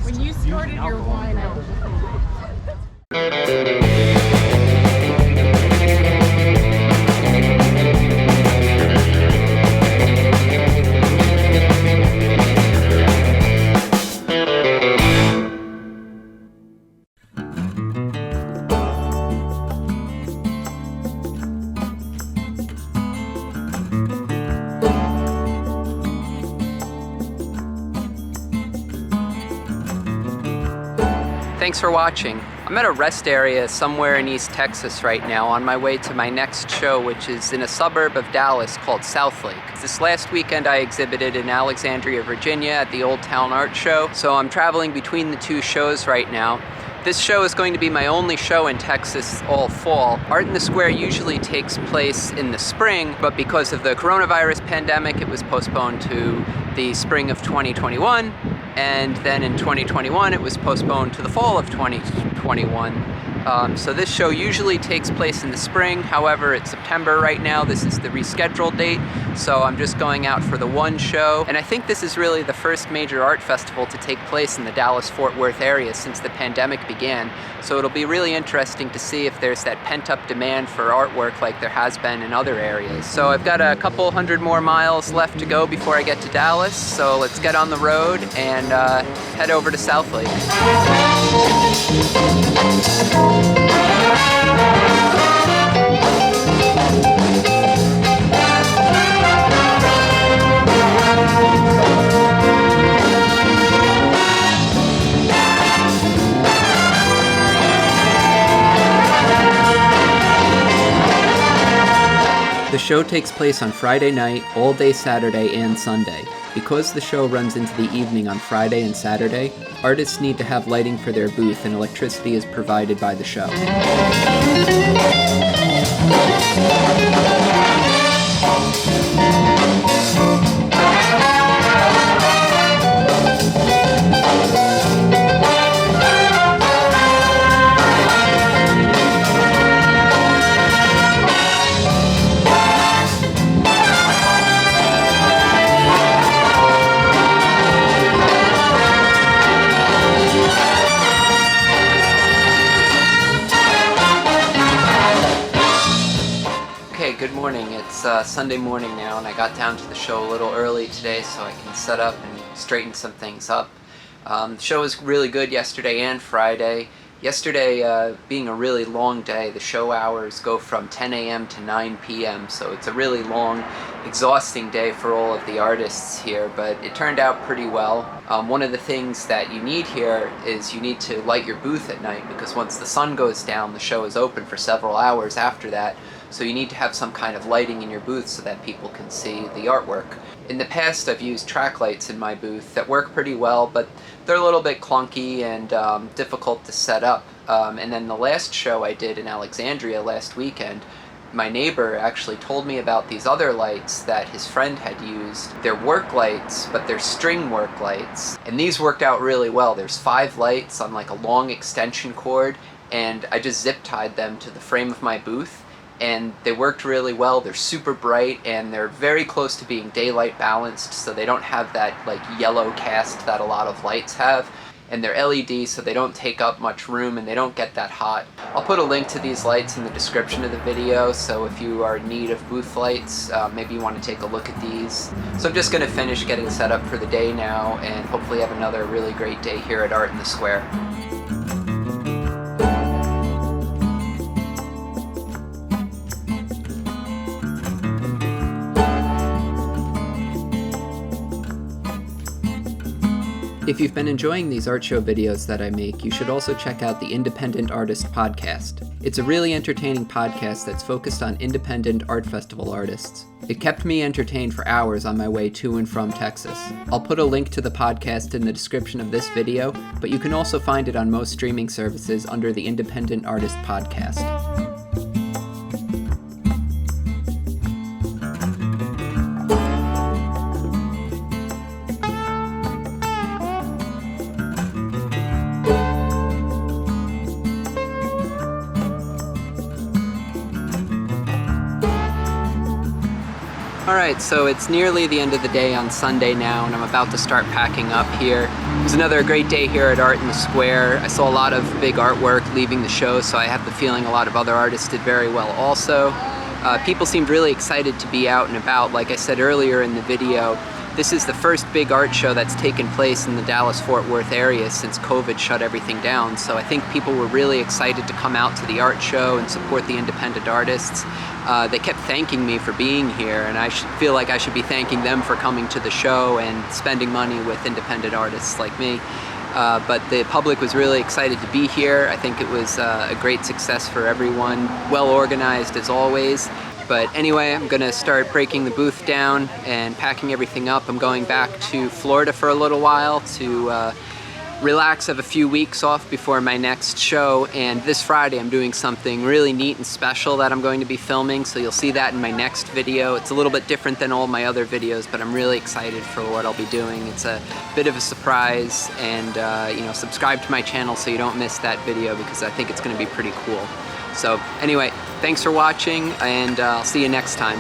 When you started your wine out. Thanks for watching. I'm at a rest area somewhere in East Texas right now on my way to my next show, which is in a suburb of Dallas called Southlake. This last weekend I exhibited in Alexandria, Virginia at the Old Town Art Show, so I'm traveling between the two shows right now. This show is going to be my only show in Texas all fall. Art in the Square usually takes place in the spring, but because of the coronavirus pandemic, it was postponed to the spring of 2021. And then in 2021, it was postponed to the fall of 2021. So this show usually takes place in the spring. However, it's September right now. This is the rescheduled date. So I'm just going out for the one show. And I think this is really the first major art festival to take place in the Dallas-Fort Worth area since the pandemic began. So it'll be really interesting to see if there's that pent-up demand for artwork like there has been in other areas. So I've got a couple hundred more miles left to go before I get to Dallas. So let's get on the road and head over to Southlake. The show takes place on Friday night, all day Saturday and Sunday. Because the show runs into the evening on Friday and Saturday, artists need to have lighting for their booth and electricity is provided by the show. Good morning. It's Sunday morning now, and I got down to the show a little early today so I can set up and straighten some things up. The show was really good yesterday and Friday. Yesterday, being a really long day, the show hours go from 10 a.m. to 9 p.m., so it's a really long, exhausting day for all of the artists here, but it turned out pretty well. One of the things that you need here is you need to light your booth at night, because once the sun goes down, the show is open for several hours after that, so you need to have some kind of lighting in your booth so that people can see the artwork. In the past, I've used track lights in my booth that work pretty well, but they're a little bit clunky and difficult to set up. And then the last show I did in Alexandria last weekend, my neighbor actually told me about these other lights that his friend had used. They're work lights, but they're string work lights. And these worked out really well. There's 5 lights on like a long extension cord, and I just zip tied them to the frame of my booth. And they worked really well. They're super bright and they're very close to being daylight balanced, so they don't have that like yellow cast that a lot of lights have. And they're LED, so they don't take up much room and they don't get that hot. I'll put a link to these lights in the description of the video, so if you are in need of booth lights, maybe you want to take a look at these. So I'm just going to finish getting set up for the day now and hopefully have another really great day here at Art in the Square. If you've been enjoying these art show videos that I make, you should also check out the Independent Artist Podcast. It's a really entertaining podcast that's focused on independent art festival artists. It kept me entertained for hours on my way to and from Texas. I'll put a link to the podcast in the description of this video, but you can also find it on most streaming services under the Independent Artist Podcast. Alright, so it's nearly the end of the day on Sunday now, and I'm about to start packing up here. It was another great day here at Art in the Square. I saw a lot of big artwork leaving the show, so I have the feeling a lot of other artists did very well also. People seemed really excited to be out and about. Like I said earlier in the video, this is the first big art show that's taken place in the Dallas-Fort Worth area since COVID shut everything down. So I think people were really excited to come out to the art show and support the independent artists. They kept thanking me for being here, and I feel like I should be thanking them for coming to the show and spending money with independent artists like me. But the public was really excited to be here. I think it was a great success for everyone, well organized as always. But anyway, I'm gonna start breaking the booth down and packing everything up. I'm going back to Florida for a little while to relax, have a few weeks off before my next show, and this Friday I'm doing something really neat and special that I'm going to be filming, so you'll see that in my next video. It's a little bit different than all my other videos, but I'm really excited for what I'll be doing. It's a bit of a surprise, and you know, subscribe to my channel so you don't miss that video because I think it's going to be pretty cool. So anyway, thanks for watching, and I'll see you next time.